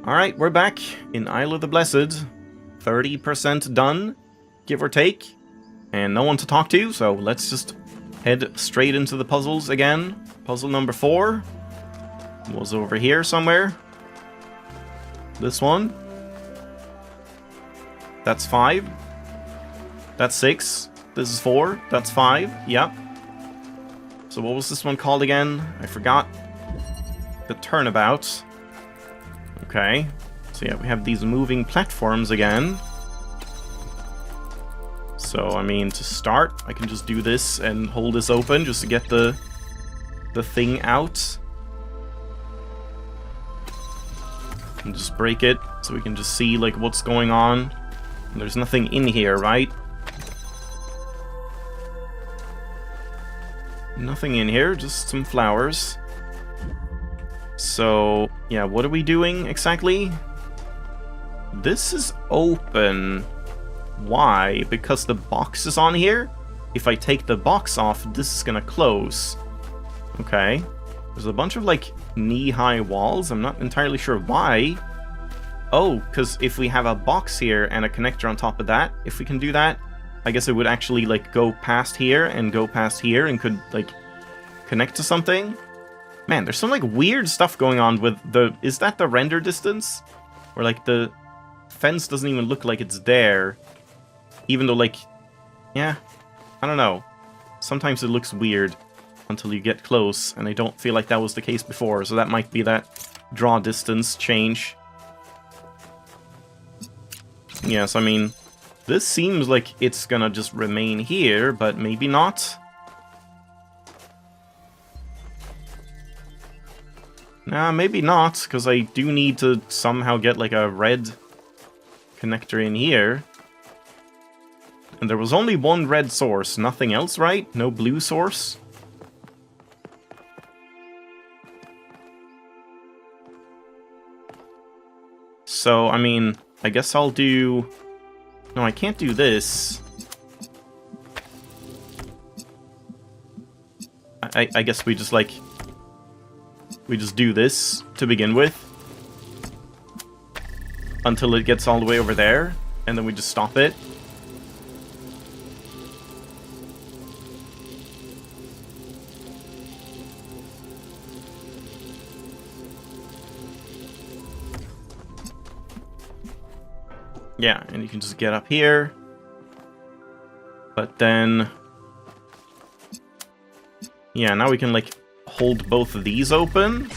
Alright, we're back in Isle of the Blessed. 30% done, give or take. And no one to talk to, so let's just head straight into the puzzles again. Puzzle number 4 was over here somewhere. This one. That's 5. That's 6. This is 4. That's 5. Yep. So what was this one called again? I forgot. The turnabout. Okay. So yeah, we have these moving platforms again. So, I mean, to start, I can just do this and hold this open just to get the thing out. And just break it so we can just see, like, what's going on. And there's nothing in here, right? Nothing in here, just some flowers. So, yeah, what are we doing exactly? This is open. Why? Because the box is on here? If I take the box off, this is gonna close. Okay. There's a bunch of, like, knee-high walls. I'm not entirely sure why. Oh, because if we have a box here and a connector on top of that, if we can do that, I guess it would actually, like, go past here and go past here and could, like, connect to something. Man, there's some, like, weird stuff going on with the... Is that the render distance? Or, like, the fence doesn't even look like it's there. Even though, like... Yeah, I don't know. Sometimes it looks weird until you get close, and I don't feel like that was the case before, so that might be that draw distance change. Yes, I mean... This seems like it's gonna just remain here, but maybe not. Nah, maybe not, because I do need to somehow get, like, a red connector in here. And there was only one red source, nothing else, right? No blue source? So, I mean, I guess I'll do... No, I can't do this. I guess we just, like... We just do this to begin with. Until it gets all the way over there. And then we just stop it. Yeah, and you can just get up here. But then... Yeah, now we can, like, hold both of these open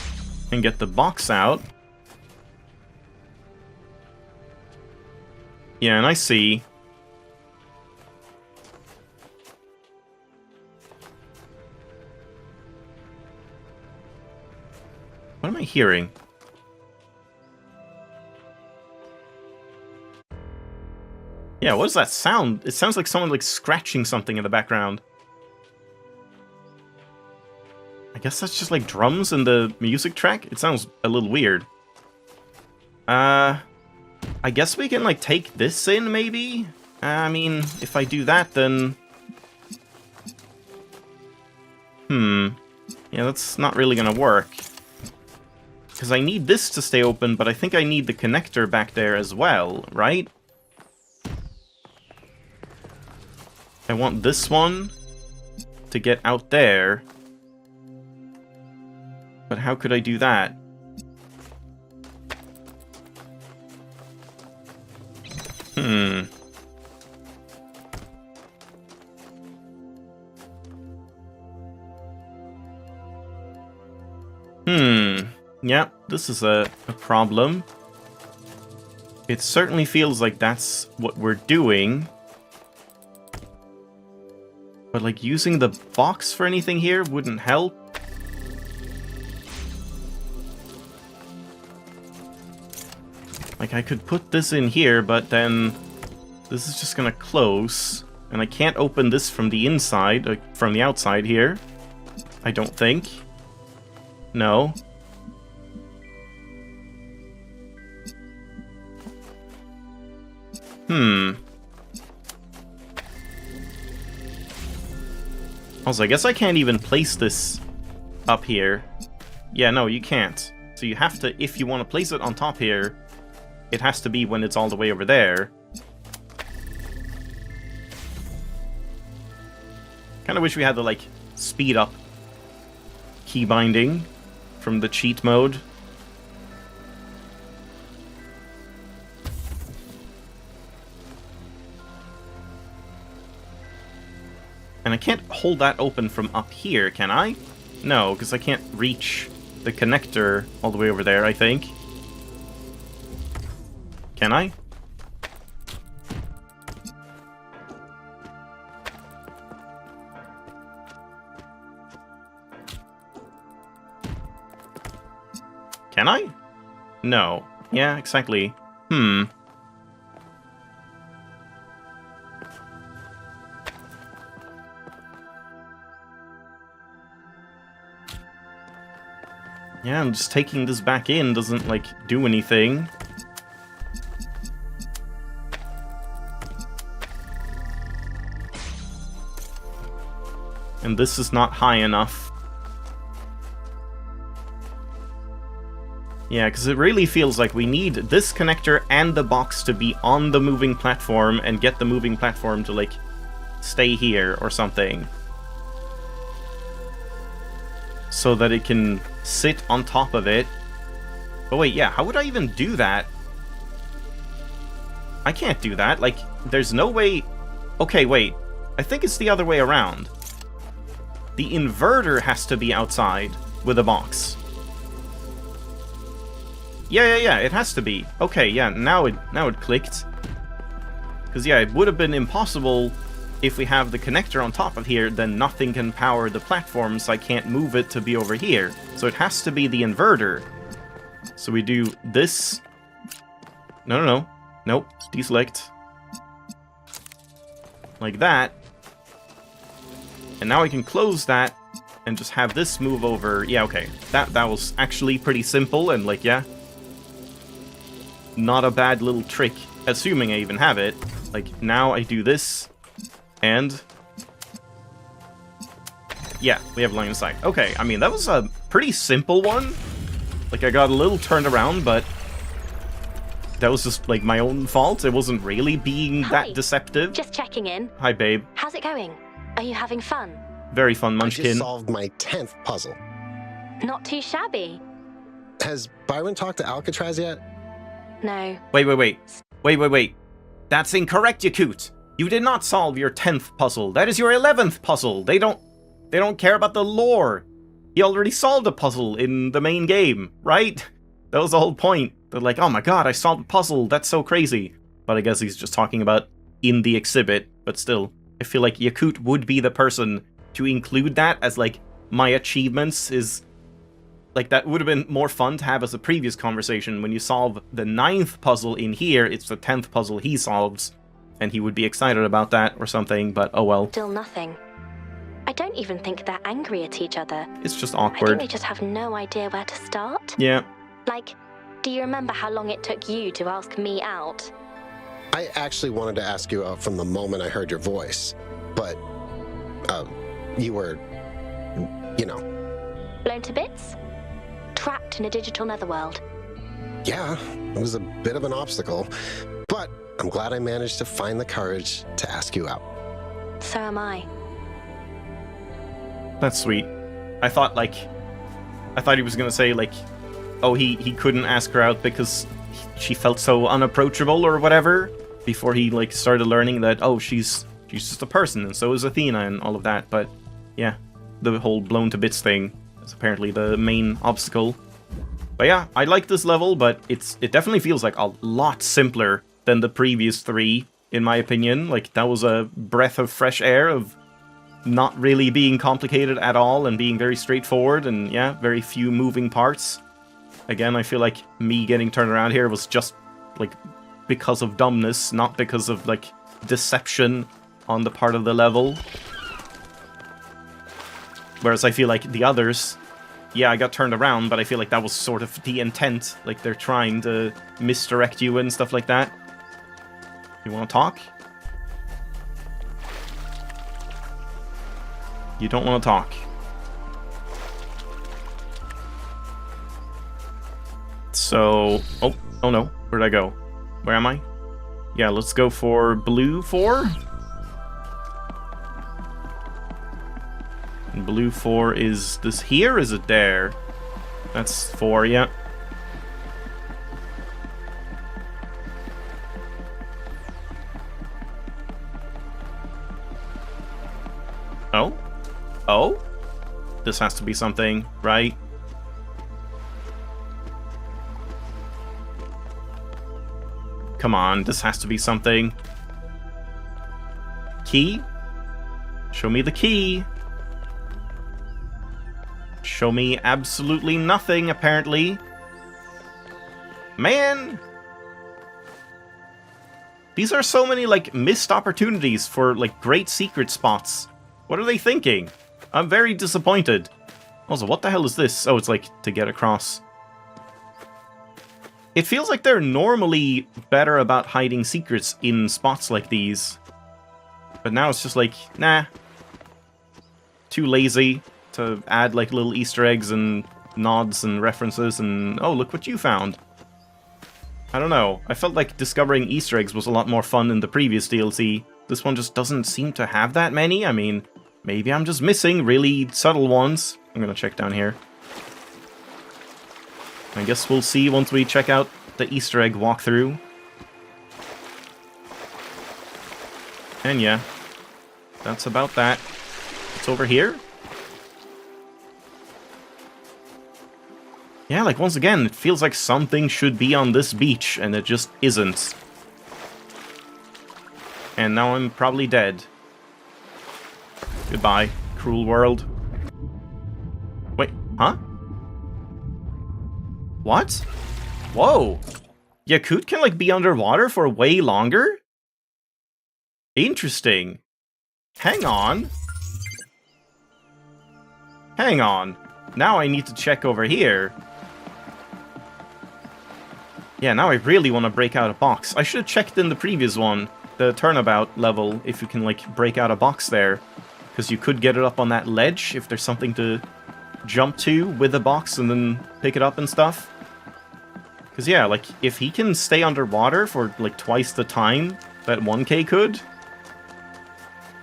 and get the box out. Yeah, and I see. What am I hearing? Yeah, what is that sound? It sounds like someone, like, scratching something in the background. I guess that's just, like, drums in the music track? It sounds a little weird. I guess we can, like, take this in, maybe? I mean, if I do that, then... Yeah, that's not really gonna work. Because I need this to stay open, but I think I need the connector back there as well, right? I want this one to get out there. But how could I do that? Yeah, this is a problem. It certainly feels like that's what we're doing. But, like, using the box for anything here wouldn't help. Like, I could put this in here, but then this is just gonna close. And I can't open this from the inside, like, from the outside here. I don't think. No. Also, I guess I can't even place this up here. Yeah, no, you can't. So So you have to, if you want to place it on top here, it has to be when it's all the way over there. Kind of wish we had the, like, speed up key binding from the cheat mode. And I can't hold that open from up here, can I? No, because I can't reach the connector all the way over there, I think. Can I? Can I? No. Yeah, exactly. Yeah, and just taking this back in doesn't, like, do anything. And this is not high enough. Yeah, because it really feels like we need this connector and the box to be on the moving platform and get the moving platform to, like, stay here or something. So that it can sit on top of it. But wait, yeah, how would I even do that? I can't do that. Like, there's no way... Okay, wait. I think it's the other way around. The inverter has to be outside with a box. Yeah, it has to be. Okay, yeah, now it clicked. Because, yeah, it would have been impossible if we have the connector on top of here, then nothing can power the platform, so I can't move it to be over here. So it has to be the inverter. So we do this. No. Nope. Deselect. Like that. And now I can close that and just have this move over. Yeah, okay. That was actually pretty simple and, like, yeah. Not a bad little trick, assuming I even have it. Like, now I do this. And yeah, we have line of sight. Okay, I mean, that was a pretty simple one. Like, I got a little turned around, but that was just, like, my own fault. It wasn't really being that deceptive. Just checking in. Hi, babe. How's it going? Are you having fun? Very fun, Munchkin. I just solved my 10th puzzle. Not too shabby. Has Byron talked to Alcatraz yet? No. Wait. That's incorrect, Yaqut. You did not solve your 10th puzzle. That is your 11th puzzle. They don't care about the lore. You already solved a puzzle in the main game, right? That was the whole point. They're like, oh my god, I solved a puzzle. That's so crazy. But I guess he's just talking about in the exhibit. But still, I feel like Yaqut would be the person to include that as, like, my achievements is... Like, that would have been more fun to have as a previous conversation. When you solve the 9th puzzle in here, it's the 10th puzzle he solves. And he would be excited about that or something, but oh well. Still nothing. I don't even think they're angry at each other. It's just I awkward. think they just have no idea where to start. Yeah. Like, do you remember how long it took you to ask me out? I actually wanted to ask you out from the moment I heard your voice. But, you were, you know. Blown to bits? Trapped in a digital netherworld? Yeah, it was a bit of an obstacle. But I'm glad I managed to find the courage to ask you out. So am I. That's sweet. I thought he was gonna say, like, oh, he couldn't ask her out because she felt so unapproachable or whatever, before he, like, started learning that, oh, she's just a person, and so is Athena and all of that. But yeah, the whole blown to bits thing is apparently the main obstacle. But yeah, I like this level, but it definitely feels like a lot simpler than the previous 3, in my opinion. Like, that was a breath of fresh air of not really being complicated at all and being very straightforward and, yeah, very few moving parts. Again, I feel like me getting turned around here was just, like, because of dumbness, not because of, like, deception on the part of the level. Whereas I feel like the others, yeah, I got turned around, but I feel like that was sort of the intent. Like, they're trying to misdirect you and stuff like that. You want to talk? You don't want to talk. So... Oh no. Where'd I go? Where am I? Yeah, let's go for blue 4. And blue 4 is this here? Is it there? That's 4, yeah. Oh? Oh? This has to be something, right? Come on, this has to be something. Key? Show me the key. Show me absolutely nothing, apparently. Man! These are so many, like, missed opportunities for, like, great secret spots. What are they thinking? I'm very disappointed. Also, what the hell is this? Oh, it's, like, to get across. It feels like they're normally better about hiding secrets in spots like these. But now it's just like, nah. Too lazy to add like little Easter eggs and nods and references and, oh, look what you found. I don't know. I felt like discovering Easter eggs was a lot more fun in the previous DLC. This one just doesn't seem to have that many. I mean, maybe I'm just missing really subtle ones. I'm gonna check down here. I guess we'll see once we check out the Easter egg walkthrough. And yeah, that's about that. It's over here. Yeah, like once again, it feels like something should be on this beach, and it just isn't. And now I'm probably dead. Goodbye, cruel world. Wait, huh? What? Whoa. Yaqut can, like, be underwater for way longer? Interesting. Hang on. Hang on. Now I need to check over here. Yeah, now I really want to break out a box. I should have checked in the previous one, the turnabout level, if you can, like, break out a box there. Because you could get it up on that ledge if there's something to jump to with the box and then pick it up and stuff. Because, yeah, like, if he can stay underwater for, like, twice the time that 1K could,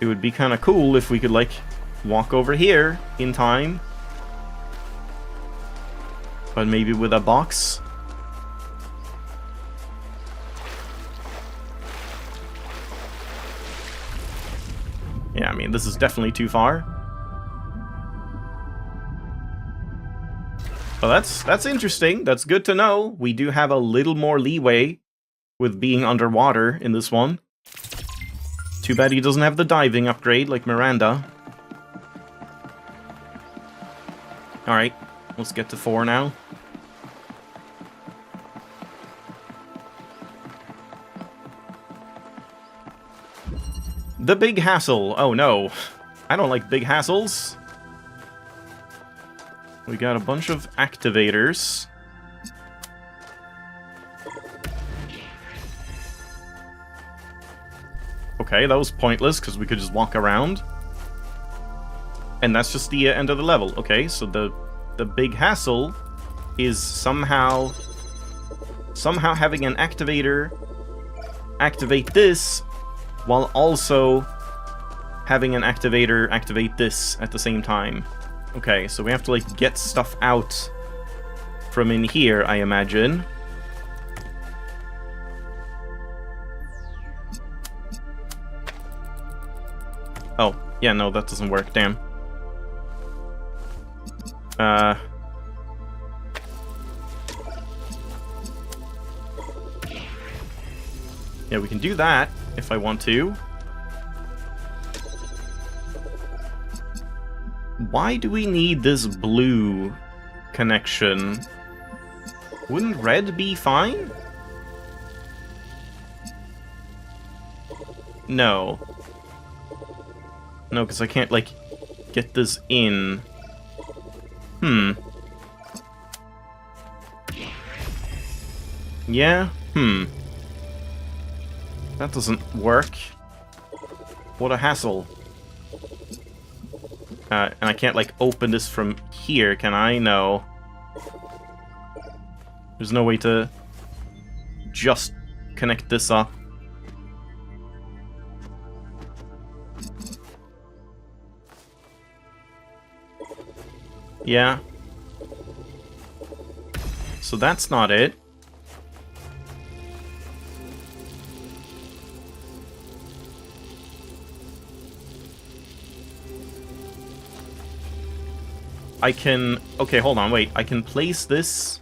it would be kind of cool if we could, like, walk over here in time. But maybe with a box. Yeah, I mean, this is definitely too far. Well, that's interesting. That's good to know. We do have a little more leeway with being underwater in this one. Too bad he doesn't have the diving upgrade like Miranda. Alright, let's get to 4 now. The big hassle. Oh no. I don't like big hassles. We got a bunch of activators. Okay, that was pointless because we could just walk around. And that's just the end of the level. Okay, so the big hassle is somehow having an activator activate this while also having an activator activate this at the same time. Okay, so we have to, like, get stuff out from in here, I imagine. Oh, yeah, no, that doesn't work, damn. Yeah, we can do that if I want to. Why do we need this blue connection? Wouldn't red be fine? No. No, because I can't, like, get this in. Yeah? That doesn't work. What a hassle. And I can't, like, open this from here, can I? No. There's no way to just connect this up. Yeah. So that's not it. I can... Okay, hold on, wait. I can place this...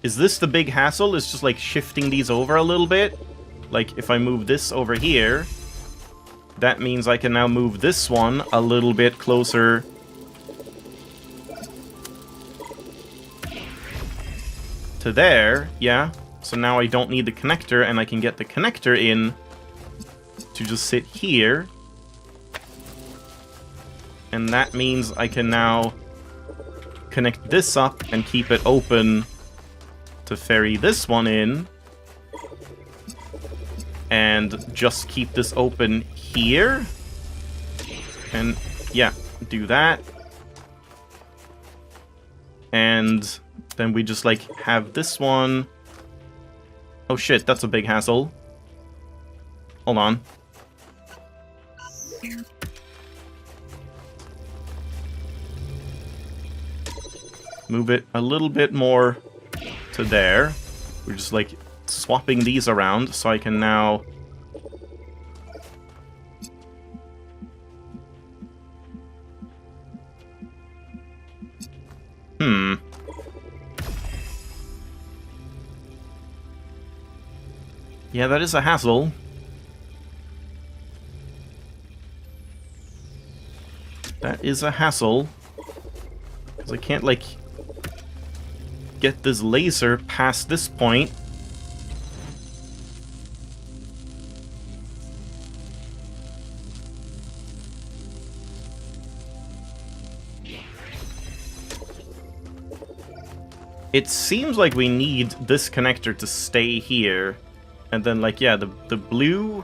Is this the big hassle? It's just like shifting these over a little bit? Like, if I move this over here, that means I can now move this one a little bit closer to there, yeah. So now I don't need the connector, and I can get the connector in to just sit here. And that means I can now connect this up and keep it open to ferry this one in. And just keep this open here. And, yeah, do that. And then we just, like, have this one. Oh shit, that's a big hassle. Hold on. Move it a little bit more to there. We're just, like, swapping these around so I can now... Yeah, that is a hassle. That is a hassle. Because I can't, like, get this laser past this point. It seems like we need this connector to stay here. And then, like, yeah, the blue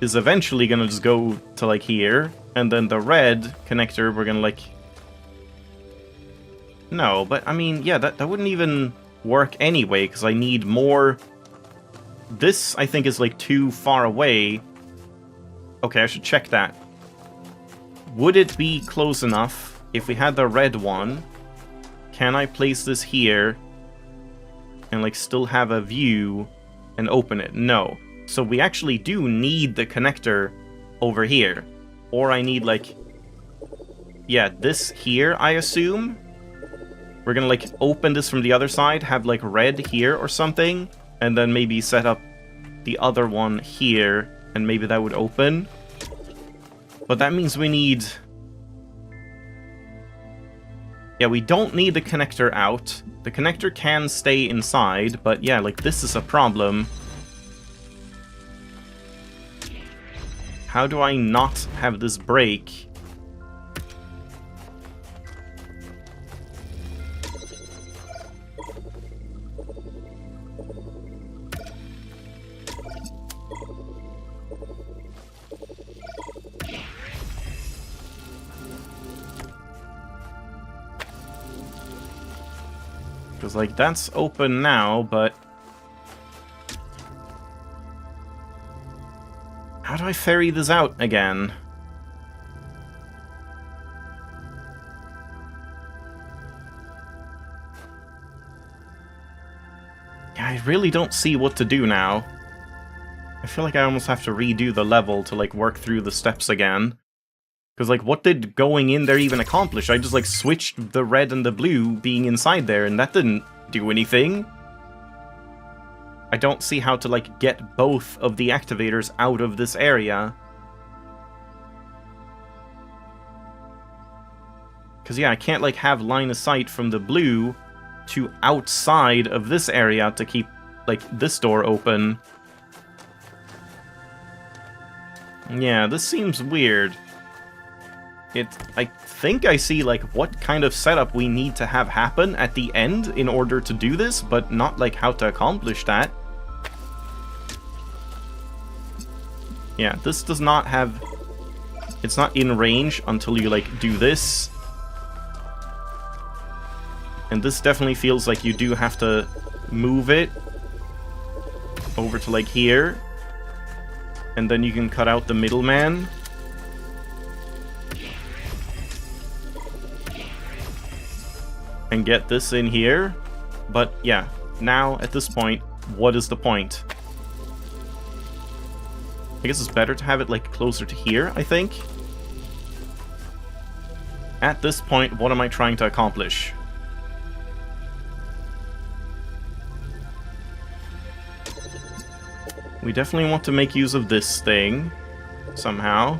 is eventually gonna just go to, like, here. And then the red connector, we're gonna, like... No, but, I mean, yeah, that wouldn't even work anyway, because I need more... This, I think, is, like, too far away. Okay, I should check that. Would it be close enough if we had the red one? Can I place this here and, like, still have a view and open it? No. So we actually do need the connector over here. Or I need, like... Yeah, this here, I assume. We're gonna, like, open this from the other side, have, like, red here or something, and then maybe set up the other one here, and maybe that would open. But that means we need... Yeah, we don't need the connector out. The connector can stay inside, but yeah, like, this is a problem. How do I not have this break? Because, like, that's open now, but... How do I ferry this out again? Yeah, I really don't see what to do now. I feel like I almost have to redo the level to, like, work through the steps again. Because, like, what did going in there even accomplish? I just, like, switched the red and the blue being inside there, and that didn't do anything. I don't see how to, like, get both of the activators out of this area. Because, yeah, I can't, like, have line of sight from the blue to outside of this area to keep, like, this door open. Yeah, this seems weird. I think I see, like, what kind of setup we need to have happen at the end in order to do this, but not, like, how to accomplish that. Yeah, this does not have... It's not in range until you, like, do this. And this definitely feels like you do have to move it over to, like, here. And then you can cut out the middleman. And get this in here. But, yeah. Now, at this point, what is the point? I guess it's better to have it, like, closer to here, I think. At this point, what am I trying to accomplish? We definitely want to make use of this thing. Somehow.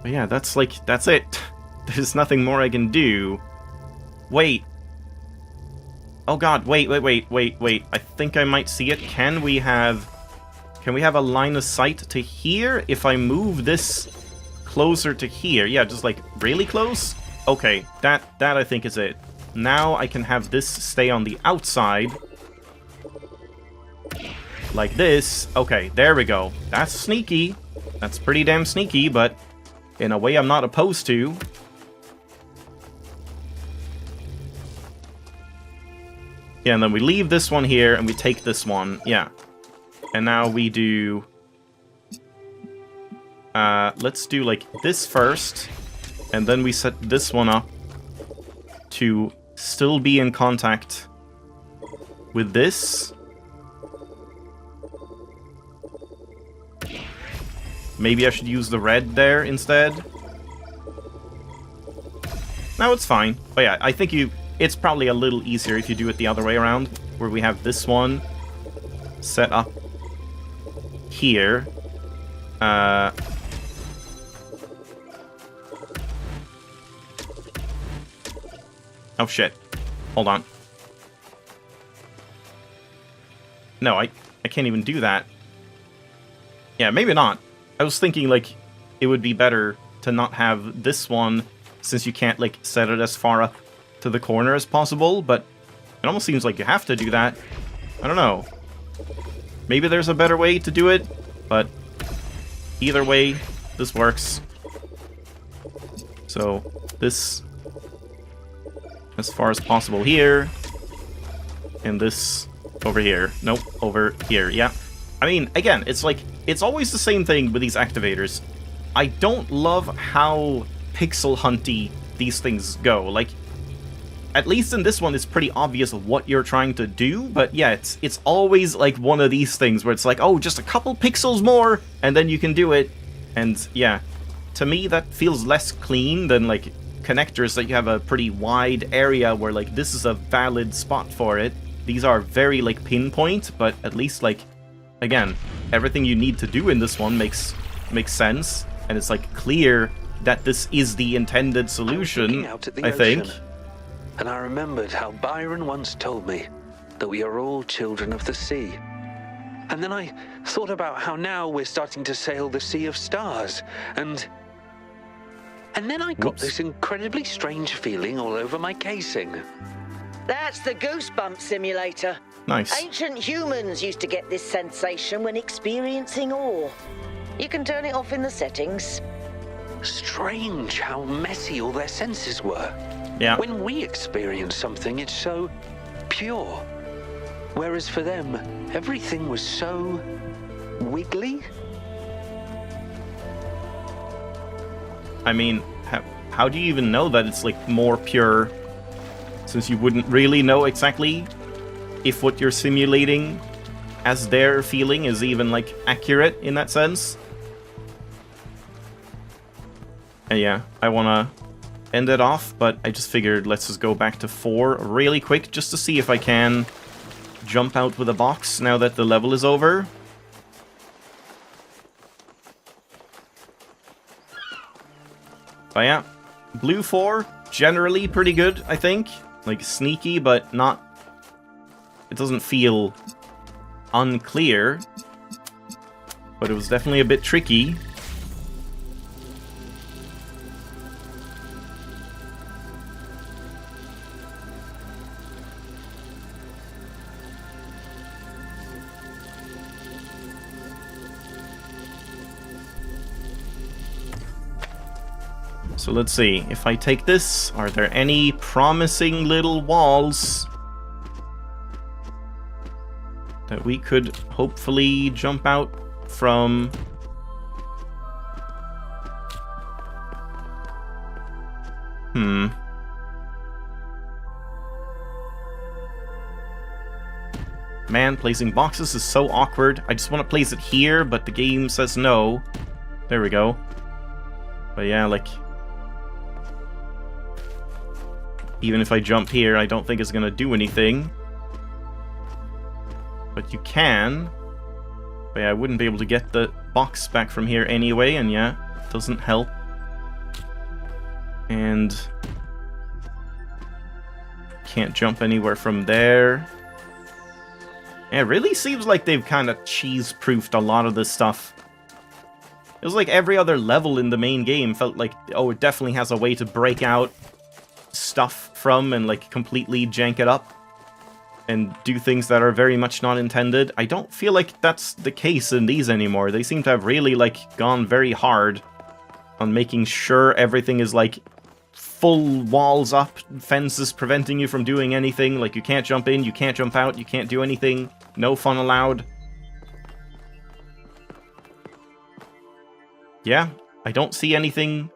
But yeah, that's it. There's nothing more I can do. Wait. Oh god, wait. I think I might see it. Can we have a line of sight to here if I move this closer to here? Yeah, just like really close? Okay, that I think is it. Now I can have this stay on the outside. Like this. Okay, there we go. That's sneaky. That's pretty damn sneaky, but in a way I'm not opposed to. Yeah, and then we leave this one here, and we take this one. Yeah. And now we do... let's do, like, this first. And then we set this one up to still be in contact with this. Maybe I should use the red there instead. No, it's fine. But yeah, I think it's probably a little easier if you do it the other way around, where we have this one set up here. Oh shit. Hold on. No, I can't even do that. Yeah, maybe not. I was thinking, like, it would be better to not have this one, since you can't, like, set it as far up to the corner as possible, but it almost seems like you have to do that. I don't know. Maybe there's a better way to do it, but either way, this works. So, this as far as possible here, and this over here. Nope, over here, yeah. I mean, again, it's like, it's always the same thing with these activators. I don't love how pixel hunty these things go. Like, at least in this one, it's pretty obvious what you're trying to do, but yeah, it's always like one of these things where it's like, oh, just a couple pixels more, and then you can do it. And yeah, to me, that feels less clean than, like, connectors that you have a pretty wide area where, like, this is a valid spot for it. These are very, like, pinpoint, but at least, like, again, everything you need to do in this one makes sense, and it's, like, clear that this is the intended solution, I think. And I remembered how Byron once told me that we are all children of the sea. And then I thought about how now we're starting to sail the sea of stars, and then I got this incredibly strange feeling all over my casing. That's the goosebump simulator. Nice. Ancient humans used to get this sensation when experiencing awe. You can turn it off in the settings. Strange how messy all their senses were. Yeah. When we experience something, it's so pure. Whereas for them, everything was so wiggly. I mean, how do you even know that it's, like, more pure, since you wouldn't really know exactly if what you're simulating as their feeling is even, like, accurate in that sense? And yeah, I wanna end it off, but I just figured let's just go back to 4 really quick, just to see if I can jump out with a box now that the level is over. But yeah, blue 4, generally pretty good, I think. Like, sneaky, but not... It doesn't feel unclear. But it was definitely a bit tricky. So let's see. If I take this, are there any promising little walls that we could hopefully jump out from? Man, placing boxes is so awkward. I just want to place it here, but the game says no. There we go. But yeah, like... even if I jump here, I don't think it's gonna do anything. But you can. But yeah, I wouldn't be able to get the box back from here anyway, and yeah, it doesn't help. And... can't jump anywhere from there. Yeah, it really seems like they've kind of cheese-proofed a lot of this stuff. It was like every other level in the main game felt like, oh, it definitely has a way to break out stuff from and like completely jank it up and do things that are very much not intended. I don't feel like that's the case in these anymore. They seem to have really like gone very hard on making sure everything is like full walls up, fences preventing you from doing anything. Like you can't jump in, you can't jump out, you can't do anything. No fun allowed. Yeah, I don't see anything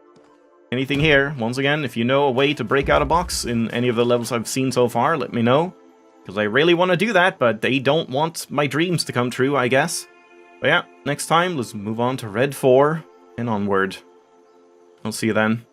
here. Once again, if you know a way to break out a box in any of the levels I've seen so far, let me know. Because I really want to do that, but they don't want my dreams to come true, I guess. But yeah, next time, let's move on to Red 4 and onward. I'll see you then.